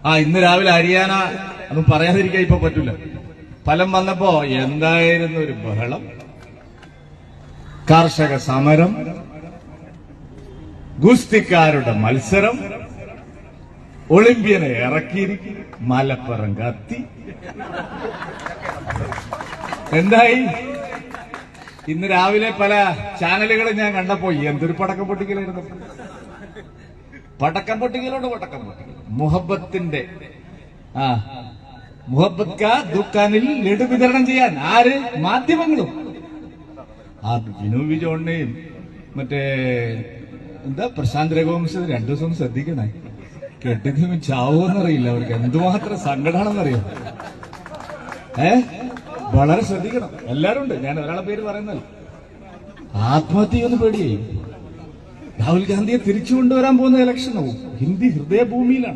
ഇന്ന് രാവിലെ ഹരിയാന ഒന്നും പറയാതിരിക്കാൻ ഇപ്പൊ പറ്റൂല. ഫലം വന്നപ്പോ എന്തായിരുന്നു ഒരു ബഹളം, കർഷക സമരം, ഗുസ്തിക്കാരുടെ മത്സരം, ഒളിമ്പ്യനെ ഇറക്കിയിരിക്കും, മലപ്പുറം കത്തി. എന്തായി? ഇന്ന് രാവിലെ പല ചാനലുകളും ഞാൻ കണ്ടപ്പോ എന്തൊരു പടക്കം പൊട്ടിക്കലായിരുന്നു. പടക്കം പൊട്ടിക്കലോട് പടക്കം പൊട്ടിക്കൽ. മുഹബത്തിന്റെ മുഹബത്ത് കാ ദുക്കാനിൽ ലഡു വിതരണം ചെയ്യാൻ ആര്? മാധ്യമങ്ങളും. ബിനു വിജോണിനെയും മറ്റേ എന്താ പ്രശാന്ത് രഘുവംശം 2 ദിവസം ശ്രദ്ധിക്കണേ. കെട്ടിന് ചാവോന്നറിയില്ല, അവർക്ക് എന്തുമാത്രം സങ്കടമാണെന്നറിയാം. വളരെ ശ്രദ്ധിക്കണം. എല്ലാരും ഉണ്ട്, ഞാൻ ഒരാളെ പേര് പറയുന്നല്ല. ആത്മഹത്യയൊന്ന് പേടിയായി. രാഹുൽ ഗാന്ധിയെ തിരിച്ചു കൊണ്ടുവരാൻ പോകുന്ന ഇലക്ഷനാവും. ഹിന്ദി ഹൃദയഭൂമിയിലാണ്.